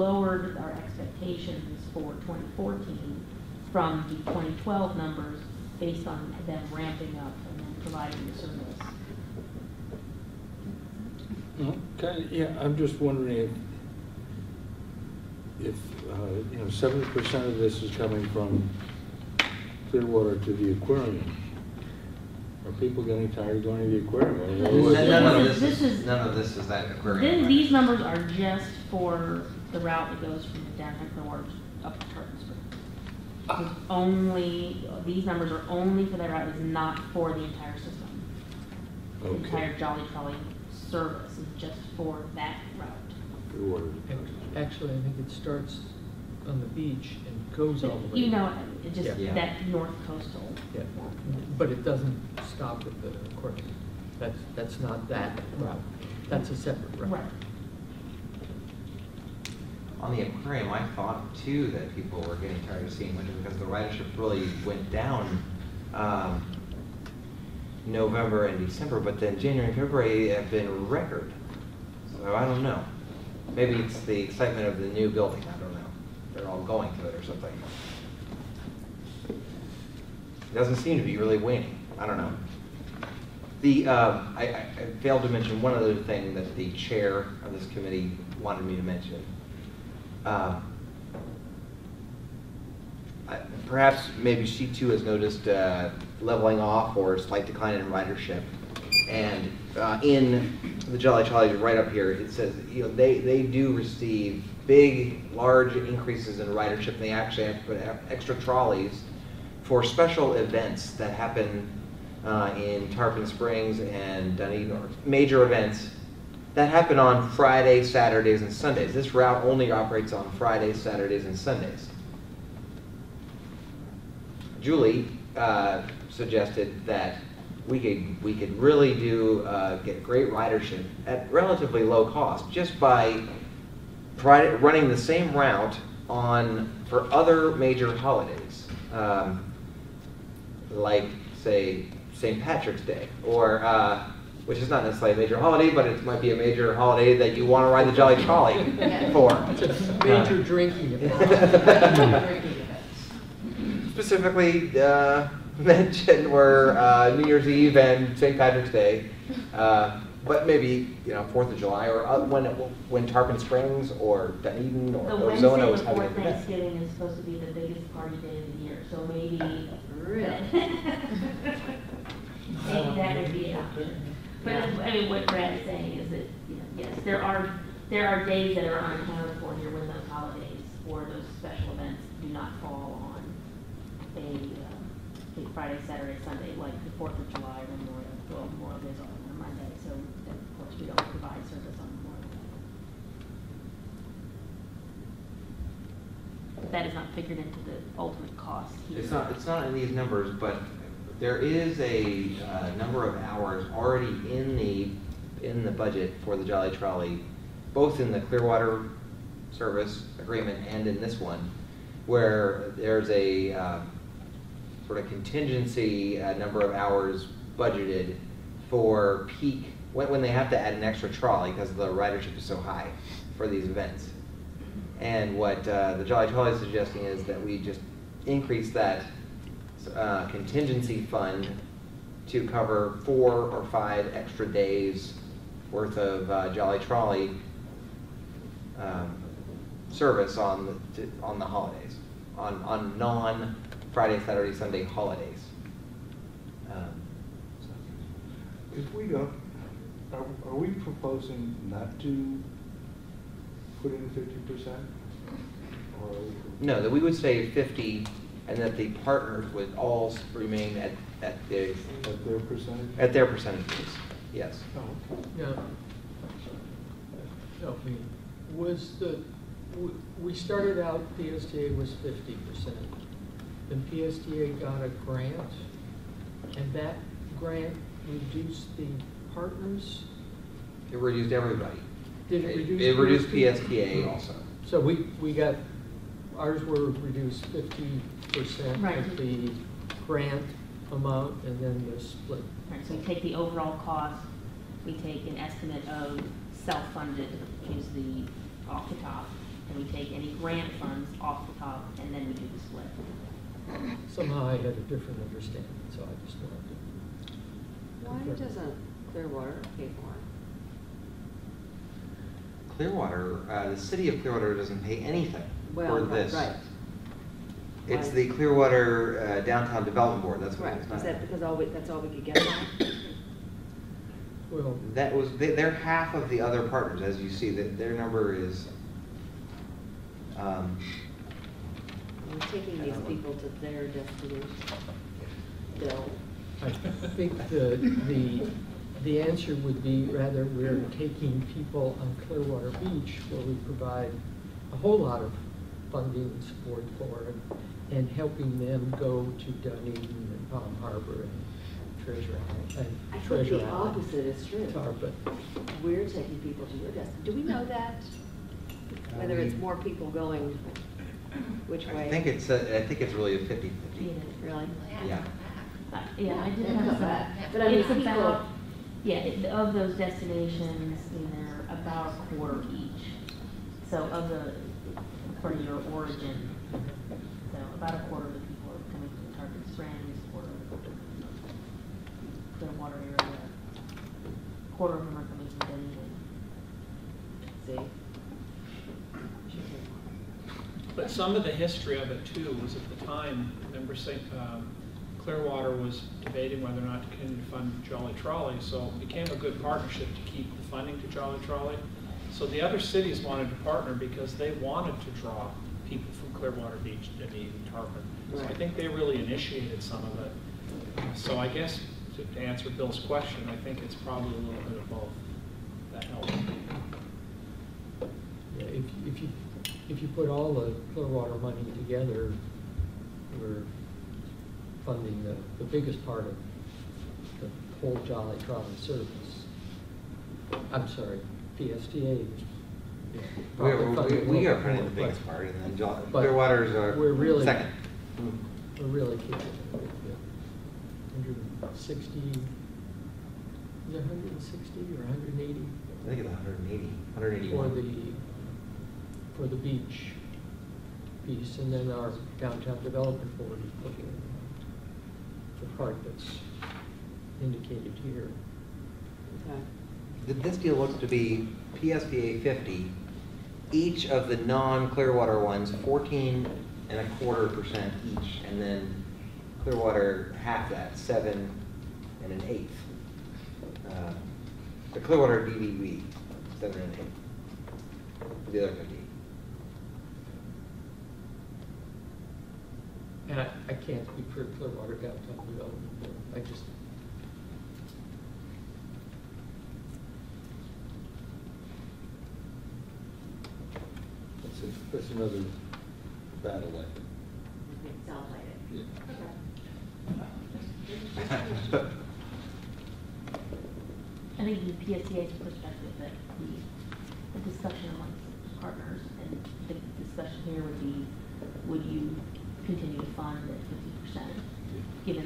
lowered our expectations for 2014 from the 2012 numbers based on them ramping up and then providing the service. Okay, yeah, I'm just wondering if 70% of this is coming from Clearwater to the aquarium. Are people getting tired of going to the aquarium? None of this is that aquarium. These numbers are just for the route that goes from the downtown Clearwater up to Tarpon Springs. These numbers are only for that route. It's not for the entire system. Okay. The entire Jolly Trolley service is just for that route. Clearwater. Actually, I think it starts on the beach and goes all the way. You know, it just Yeah. that north coastal. Yeah. But it doesn't stop at the aquarium. That's not that route. That's a separate route. Right. On the aquarium, I thought too that people were getting tired of seeing winter because the ridership really went down November and December, but then January and February have been record. So I don't know. Maybe it's the excitement of the new building. I don't know. They're all going to it or something. It doesn't seem to be really waning. I don't know. I failed to mention one other thing that the chair of this committee wanted me to mention. Perhaps maybe she too has noticed leveling off or slight decline in ridership. And in the Jolly Trolley right up here, it says they do receive large increases in ridership. And they actually have to put extra trolleys for special events that happen in Tarpon Springs and Dunedin, or major events that happen on Fridays, Saturdays, and Sundays. This route only operates on Fridays, Saturdays, and Sundays. Julie suggested that we could really get great ridership at relatively low cost just by running the same route for other major holidays, like say St. Patrick's Day, or which is not necessarily a major holiday, but it might be a major holiday that you want to ride the Jolly Trolley for. It's a major drinking event. Specifically mentioned were New Year's Eve and St. Patrick's Day, but maybe 4th of July, or when Tarpon Springs or Dunedin or Ozona was having an event. Thanksgiving is supposed to be the biggest party day of the year, so maybe maybe that would be an option. But I mean, what Brad is saying is that yes, there are days that are unaccounted for here when those holidays or those special events do not fall on a Friday, Saturday, Sunday, like the 4th of July or Memorial Day is on a Monday. So of course we don't provide service on Memorial Day. That is not figured into the ultimate cost here. It's not in these numbers, but there is a number of hours already in the budget for the Jolly Trolley, both in the Clearwater service agreement and in this one, where there's a sort of contingency number of hours budgeted for peak, when they have to add an extra trolley because the ridership is so high for these events. And what the Jolly Trolley is suggesting is that we just increase that contingency fund to cover 4 or 5 extra days worth of Jolly Trolley service on the holidays, on non-Friday, Saturday, Sunday holidays. If we don't, are we proposing not to put in 50%? Or No, that we would say 50, and that the partners would all remain at their percentage? At their percentages, yes. Oh, okay. Yeah. Help me. We started out, PSTA was 50%. Then PSTA got a grant, and that grant reduced the partners. It reduced everybody. Did it reduce? It reduced PSTA also. So we got, ours were reduced 50% Right. of the grant amount, and then the split. Right, so we take the overall cost, we take an estimate of self-funded, which is the off the top, and we take any grant funds off the top, and then we do the split. Somehow I had a different understanding, so I just wanted to. Why confirm. doesn't Clearwater pay for it? Clearwater, the city of Clearwater doesn't pay anything for this. Right, It's Why? the Clearwater Downtown Development Board, that's what right. it's Is not. that because that's all we could get now? Well, That was, they're half of the other partners, as you see, that their number is, We're taking these people to their destination. Bill? I think the answer would be rather we're taking people on Clearwater Beach where we provide a whole lot of funding and support for and helping them go to Dunedin and Palm Harbor and Treasure Island. I And think Treasure the Island. opposite is true. Tar, but We're taking people to your destination. Do we know that? Whether it's more people going which way? I think it's really a 50/50. Really? Yeah. Yeah, I did have some. But I mean, It's people- about, yeah, of those destinations, they're about a quarter each. So of the, for your origin, so about a quarter of the people are coming from Tarpon Springs, quarter of them from Clearwater area, quarter of them are coming from Dunedin. See? But some of the history of it too was at the time, remember Clearwater was debating whether or not to continue to fund Jolly Trolley, so it became a good partnership to keep the funding to Jolly Trolley. So the other cities wanted to partner because they wanted to draw people from Clearwater Beach, Dunedin, Tarpon. So I Right. think they really initiated some of it. So I guess to answer Bill's question, I think it's probably a little bit of both that helped. yeah, if you put all the Clearwater money together, we're funding the biggest part of the whole Jolly Trolley service. I'm sorry, PSTA. Yeah, probably funding a We little are funding the more, biggest but part, and then but Clearwater's we're are really- second. We're really keeping it with 160, is it 160 or 180? I think it's 180, 181. For the beach piece, and then our downtown development board is looking at the part that's indicated here. Okay. This deal looks to be PSTA 50, each of the non-Clearwater ones 14.25% each, and then Clearwater half that, 7 1/8. The Clearwater DVB, 7 1/8. The other 50. And I can't speak for Clearwater Downtown Development Board. I just, That's another battle, I think. It sounds like it. Yeah. Okay. I think the PSTA's perspective that the discussion amongst partners and the discussion here would be, would you continue to fund at 50%, given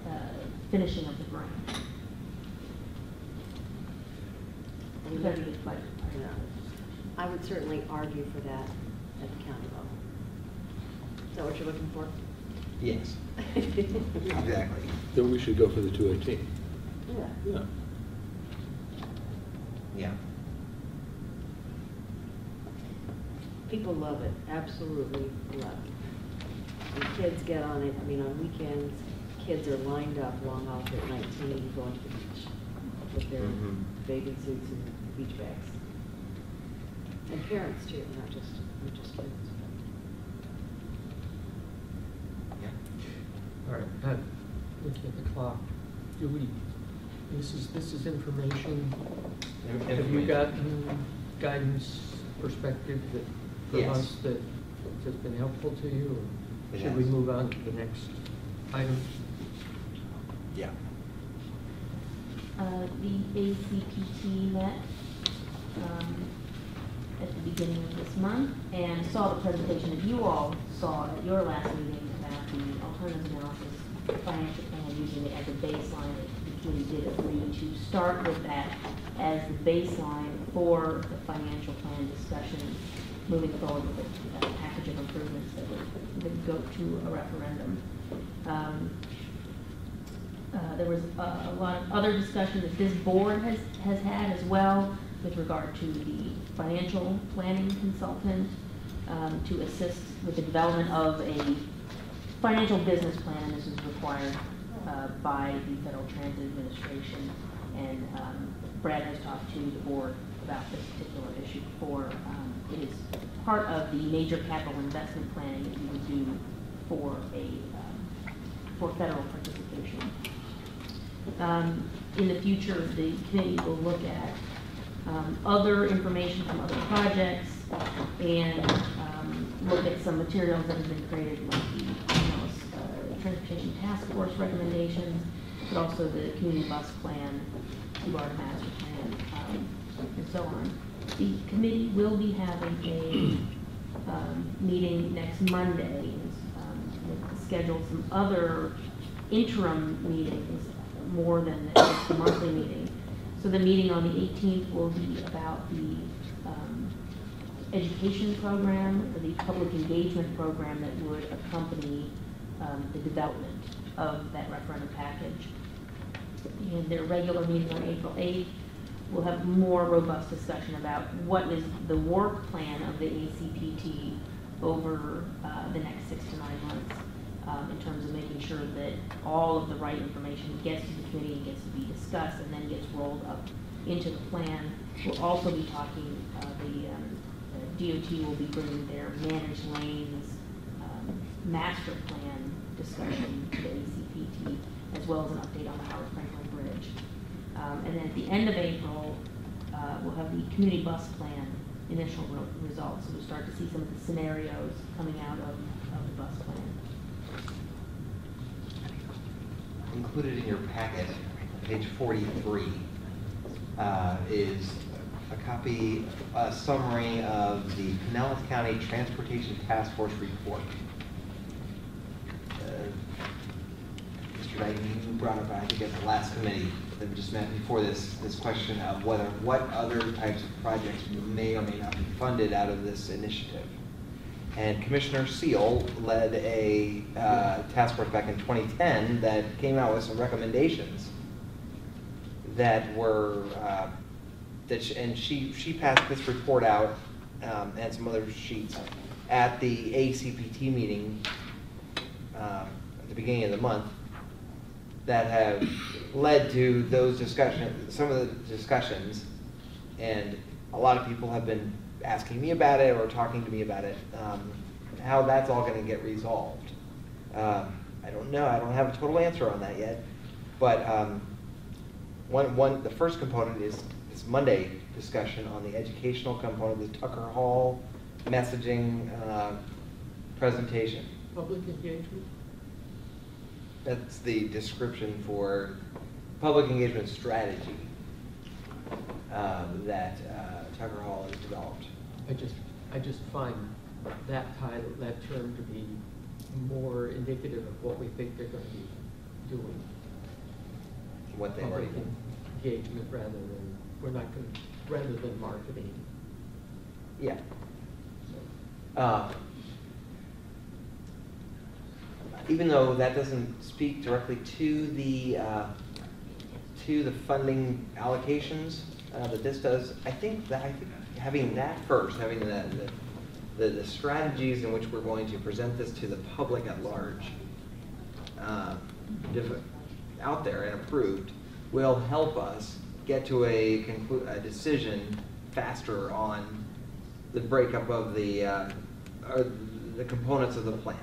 the finishing of the grant? Very good question. Yeah. I would certainly argue for that at the county level. Is that what you're looking for? Yes, exactly. Then we should go for the 218. Yeah. Yeah. Yeah. People love it, absolutely love it. And kids get on it, I mean, on weekends, kids are lined up long off at 19 going to the beach with their Mhm. bathing suits and beach bags. And parents too, not just kids. Yeah. all right, looking at the clock, this is information. Have you Information. gotten guidance, perspective from Yes. us that has been helpful to you? Or It should we has. move on to the next item? Yeah. The ACPT met at the beginning of this month and saw the presentation that you all saw at your last meeting about the alternative analysis financial plan using it as a baseline. We did agree to start with that as the baseline for the financial plan discussion moving forward with a package of improvements that would go to a referendum. There was a lot of other discussion that this board has had as well with regard to the financial planning consultant to assist with the development of a financial business plan, and this is required by the Federal Transit Administration. And Brad has talked to the board about this particular issue before. It is part of the major capital investment planning that you would do for federal participation. In the future, the committee will look at other information from other projects and look at some materials that have been created, like the Transportation Task Force recommendations, but also the community bus plan, two-bar master plan, and so on. The committee will be having a meeting next Monday, we'll schedule some other interim meetings more than the monthly meeting. So the meeting on the 18th will be about the education program, or the public engagement program that would accompany the development of that referendum package. And their regular meeting on April 8th will have more robust discussion about what is the work plan of the ACPT over the next 6 to 9 months. In terms of making sure that all of the right information gets to the committee and gets to be discussed and then gets rolled up into the plan. We'll also be talking, the DOT will be bringing their managed lanes master plan discussion to the ACPT, as well as an update on the Howard Franklin Bridge. And then at the end of April, we'll have the community bus plan initial results. So we'll start to see some of the scenarios coming out of the bus plan. Included in your packet, page 43, is a copy, a summary of the Pinellas County Transportation Task Force report. Mr. Knight, you brought up, I think, at the last committee that just met before this question of what other types of projects may or may not be funded out of this initiative. And Commissioner Seal led a task force back in 2010 that came out with some recommendations that were, and she passed this report out and some other sheets at the ACPT meeting at the beginning of the month that have led to those discussions, some of the discussions, and a lot of people have been asking me about it or talking to me about it, how that's all going to get resolved. I don't know. I don't have a total answer on that yet. But the first component is this Monday discussion on the educational component, the Tucker Hall messaging presentation. Public engagement? That's the description for public engagement strategy that Tucker Hall has developed. I just find that title, that term, to be more indicative of what we think they're going to be doing. What they already Public engagement rather than marketing. Yeah. Even though that doesn't speak directly to the funding allocations that this does, I think having that first, having the strategies in which we're going to present this to the public at large, out there and approved, will help us get to a decision faster on the breakup of the components of the plan.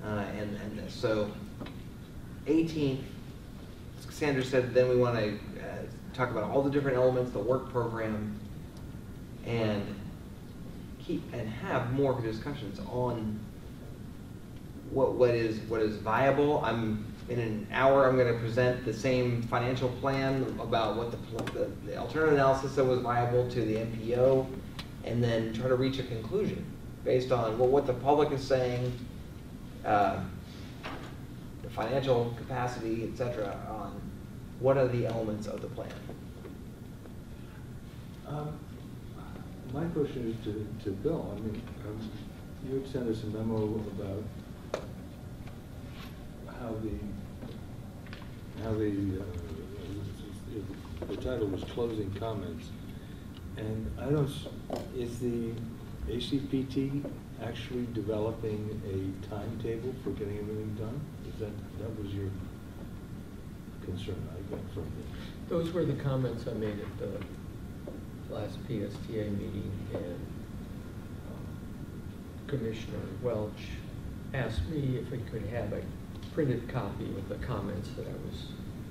And this. So 18th, Sandra said, then we want to talk about all the different elements, the work program, and have more discussions on what is viable. In an hour, I'm going to present the same financial plan about what the alternative analysis that was viable to the NPO, and then try to reach a conclusion based on what the public is saying, the financial capacity, etc., on what are the elements of the plan. My question is to Bill. I mean, you had sent us a memo about how the title was closing comments. And I don't, is the ACPT actually developing a timetable for getting everything done? That was your concern, I got from it. Those were the comments I made at the last PSTA meeting, and Commissioner Welch asked me if we could have a printed copy of the comments that I was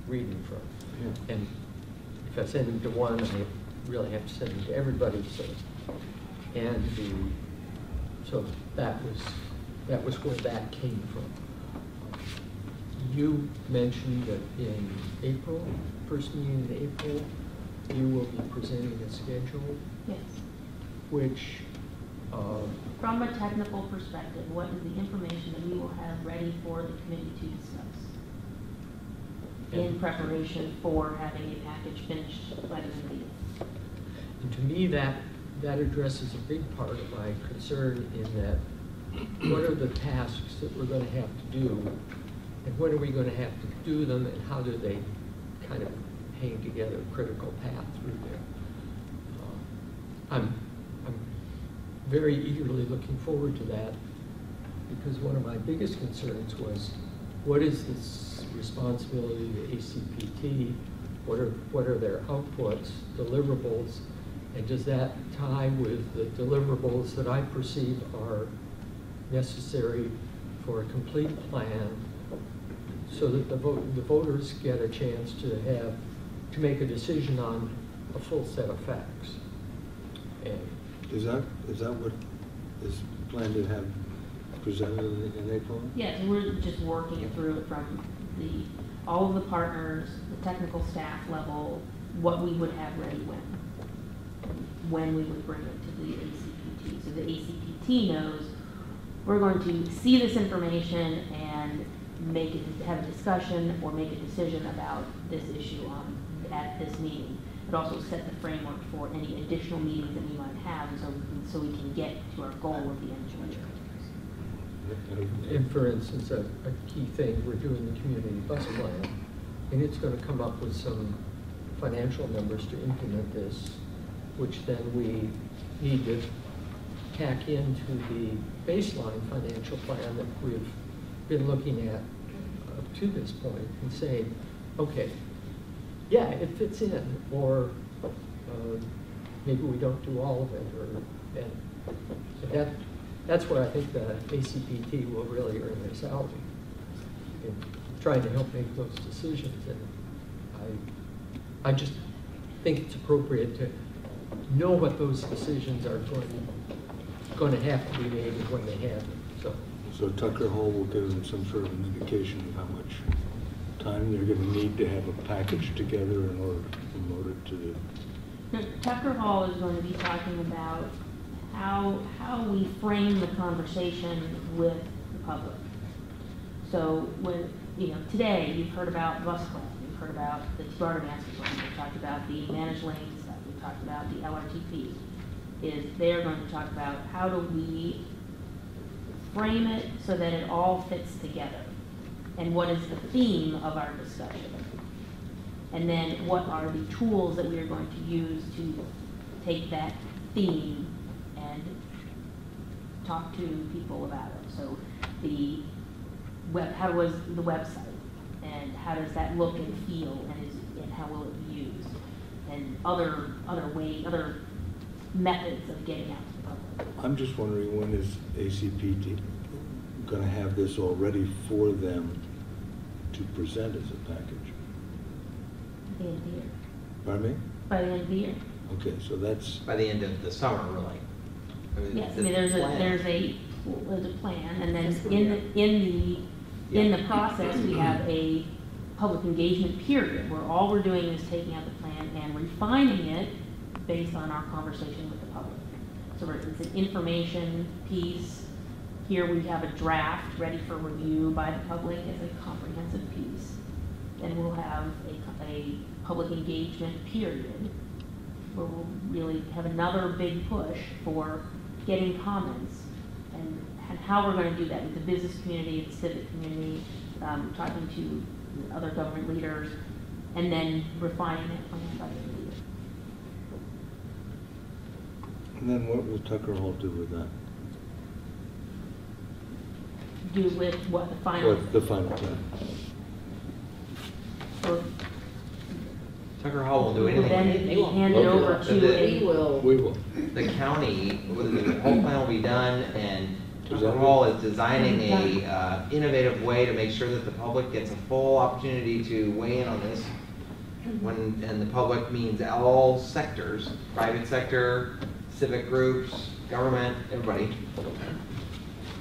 reading from. Yeah. And if I send them to one, I really have to send them to everybody. So that was where that came from. You mentioned that in April, first meeting in April, you will be presenting a schedule, Yes. which From a technical perspective, what is the information that we will have ready for the committee to discuss in preparation for having a package finished by the end of the year? and to me, that addresses a big part of my concern in that what are the tasks that we're going to have to do, and when are we going to have to do them, and how do they kind of hang together a critical path through there. I'm very eagerly looking forward to that, because one of my biggest concerns was, what is this responsibility of the ACPT? What are their outputs, deliverables, and does that tie with the deliverables that I perceive are necessary for a complete plan, so that the voters get a chance to make a decision on a full set of facts. And Is that what is planned to have presented in April? Yes, we're just working through it from all of the partners, the technical staff level, what we would have ready when we would bring it to the ACPT. So the ACPT knows we're going to see this information and have a discussion or make a decision about this issue at this meeting. But also set the framework for any additional meetings that we might have, so we can get to our goal of the end of the year. And for instance, a key thing, we're doing the community bus plan, and it's going to come up with some financial numbers to implement this, which then we need to tack into the baseline financial plan that we've been looking at up to this point, and saying, okay, yeah, it fits in, or maybe we don't do all of it, and that's where I think the ACPT will really earn their salary, in trying to help make those decisions. And I just think it's appropriate to know what those decisions are going to have to be made and when they happen. So Tucker Hall will give them some sort of an indication of how much time they're going to need to have a package together in order to promote it to the... Tucker Hall is going to be talking about how we frame the conversation with the public. So when, today you've heard about bus club, you've heard about the Sparta Master Plan, we've talked about the managed lane stuff, we've talked about the LRTP. They're going to talk about how do we frame it so that it all fits together, and what is the theme of our discussion, and then what are the tools that we are going to use to take that theme and talk to people about it. So how was the website, and how does that look and feel, and how will it be used, and other methods of getting out to the public. I'm just wondering, when is ACPT going to have this all ready for them to present as a package? At the end of the year. Pardon me? By the end of the year. Okay, so that's... By the end of the summer, really. Yes, I mean, there's a plan, and then in the process, we have a public engagement period where all we're doing is taking out the plan and refining it based on our conversation with the public. So it's an information piece. Here we have a draft ready for review by the public as a comprehensive piece. Then we'll have a public engagement period where we'll really have another big push for getting comments and how we're going to do that with the business community, the civic community, talking to other government leaders, and then refining it plan by the end of the year. And then what will Tucker Hall do with that? Do with what, the final? What, the final plan? Or Tucker Hall will do will anything. then They be won't. handed Okay. over So to We a, will. We will. The county, the whole plan will be done, and Is Tucker that Hall good? is designing a innovative way to make sure that the public gets a full opportunity to weigh in on this. And the public means all sectors, private sector, civic groups, government, everybody.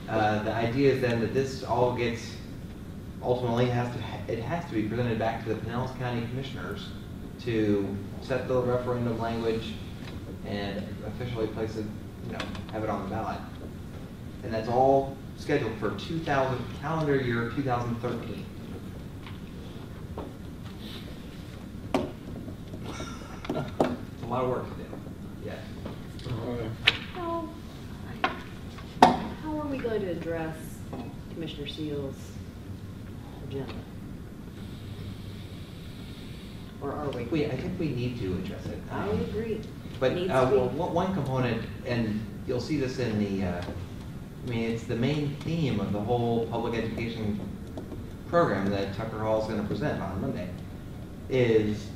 The idea is then that this all gets, ultimately it has to be presented back to the Pinellas County Commissioners to set the referendum language and officially place it, have it on the ballot. And that's all scheduled for calendar year 2013. It's a lot of work to do. Yes. How are we going to address Commissioner Seal's agenda? Or are we? I think we need to address it. I agree. But Needs to be. one component, and you'll see this in the, it's the main theme of the whole public education program that Tucker Hall is going to present on Monday, is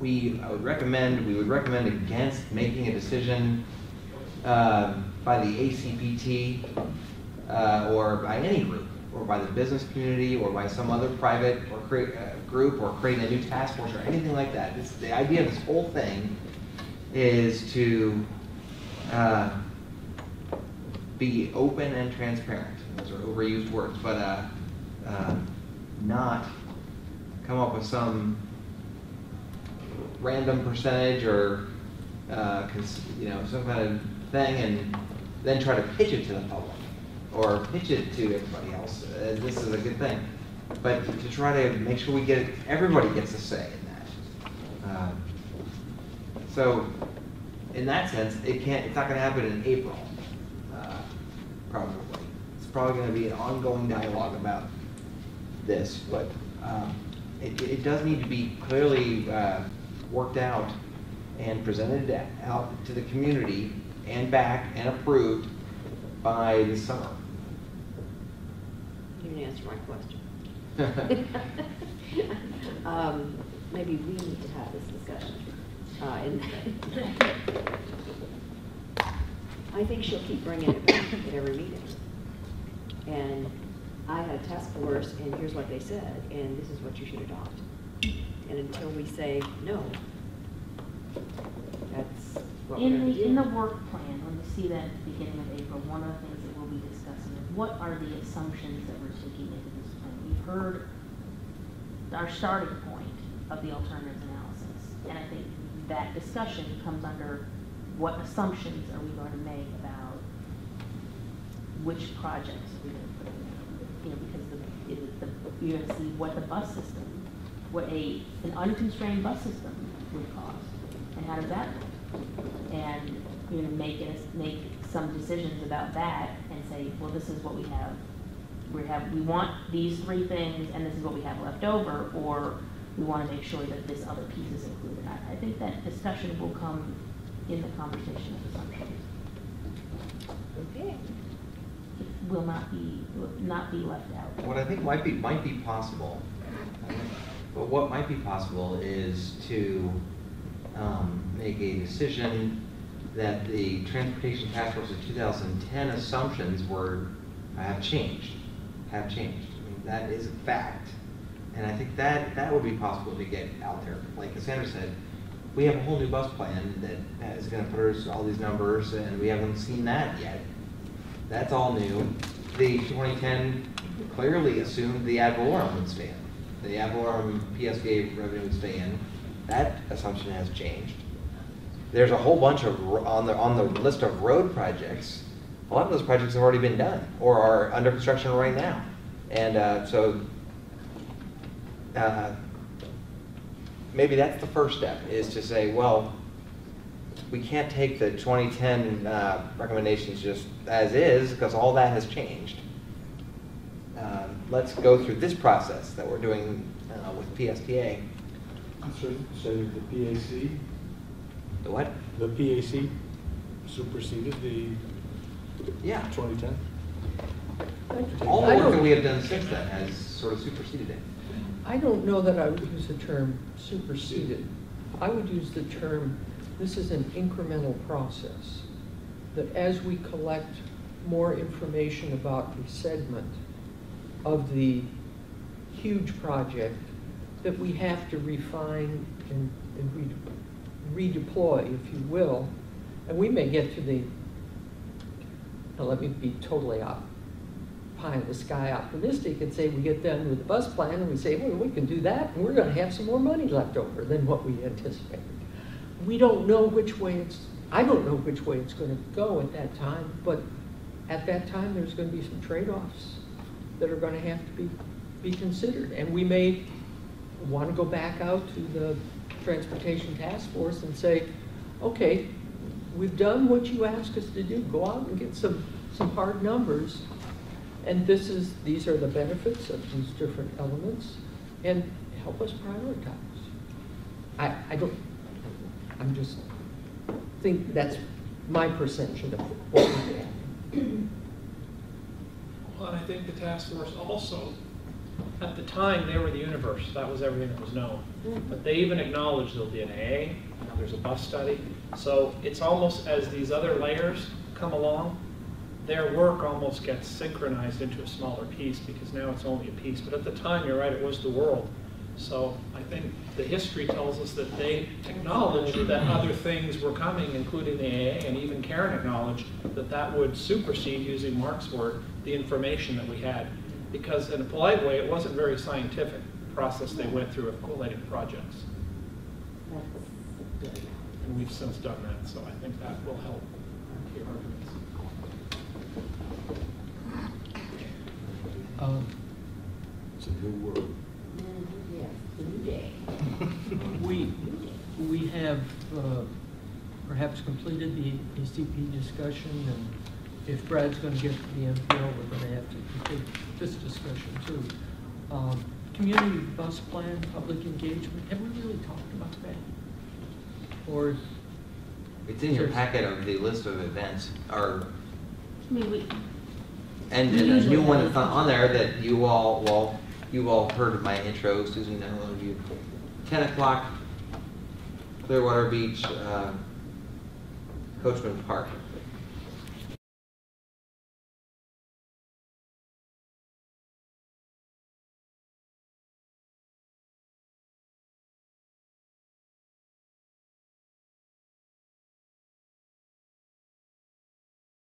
we would recommend against making a decision by the ACPT or by any group, or by the business community, or by some other private or group, or creating a new task force or anything like that. The idea of this whole thing is to be open and transparent. Those are overused words, but not come up with some random percentage or some kind of thing and then try to pitch it to the public or pitch it to everybody else. This is a good thing, but to try to make sure we get everybody gets a say in that. So, in that sense, it's not going to happen in April. Probably, it's probably going to be an ongoing dialogue about this, but it does need to be clearly worked out and presented out to the community and back and approved by the summer. You didn't answer my question. Maybe we need to have this discussion. I think she'll keep bringing it back at every meeting. And I had a task force, and here's what they said, and this is what you should adopt. And until we say no, that's what we're going to do. in the work plan, when we see that at the beginning of April, one of the things that we'll be discussing is what are the assumptions that we're taking into this plan. We've heard our starting point of the alternatives analysis, and I think that discussion comes under what assumptions are we going to make about which projects are we going to put in there. Because you're going to see what the bus system, what an unconstrained bus system would cost, and how does that work? And you're going to make some decisions about that and say, well, this is what we have. We want these three things, and this is what we have left over, or we want to make sure that this other piece is included. I think that discussion will come in the conversation of assumptions. Okay. It will not be left out. What I think might be possible, but what might be possible is to make a decision that the Transportation Task Force of 2010 assumptions have changed. I mean, that is a fact, and I think that would be possible to get out there. Like Cassandra said, we have a whole new bus plan that is going to put us all these numbers, and we haven't seen that yet. That's all new. The 2010 clearly assumed the ad valorem would stay in. The ad valorem PSTA revenue would stay in. That assumption has changed. There's a whole bunch of, on the list of road projects, a lot of those projects have already been done or are under construction right now. And maybe that's the first step, is to say, well, we can't take the 2010 recommendations just as is, because all that has changed. Let's go through this process that we're doing with PSTA. So the PAC, The what? the PAC superseded the Yeah. 2010? All the I work don't- that we have done since then has sort of superseded it. I don't know that I would use the term superseded. I would use the term, this is an incremental process. That as we collect more information about a segment of the huge project, that we have to refine and redeploy, if you will. And we may get to the, now let me be totally pie in the sky optimistic and say we get done with the bus plan and we say, well, we can do that and we're going to have some more money left over than what we anticipated. We don't know which way I don't know which way it's going to go at that time, but at that time there's going to be some trade-offs that are going to have to be considered. And we may want to go back out to the Transportation Task Force and say, okay, we've done what you asked us to do. Go out and get some hard numbers. And these are the benefits of these different elements, and help us prioritize. I'm just think that's my perception of what we have. Well, and I think the task force also, at the time, they were the universe. That was everything that was known. But they even acknowledged there'll be an AA, now there's a bus study. So it's almost as these other layers come along, their work almost gets synchronized into a smaller piece, because now it's only a piece. But at the time, you're right, it was the world. So I think the history tells us that they acknowledged that other things were coming, including the AA, and even Karen acknowledged that that would supersede, using Mark's word, the information that we had. Because in a polite way, it wasn't very scientific process they went through of collating projects. That's good. And we've since done that, so I think that will help your arguments. It's a new world. Yes, the new day. We have perhaps completed the ACP discussion, and if Brad's going to get to the MPO, we're going to have to complete this discussion too. Community bus plan, public engagement, have we really talked about that? Or It's in your packet of the list of events, or I mean, and a new one that's not on there that you all heard of my intro, Susan, and all of you. 10 o'clock, Clearwater Beach, Coachman Park.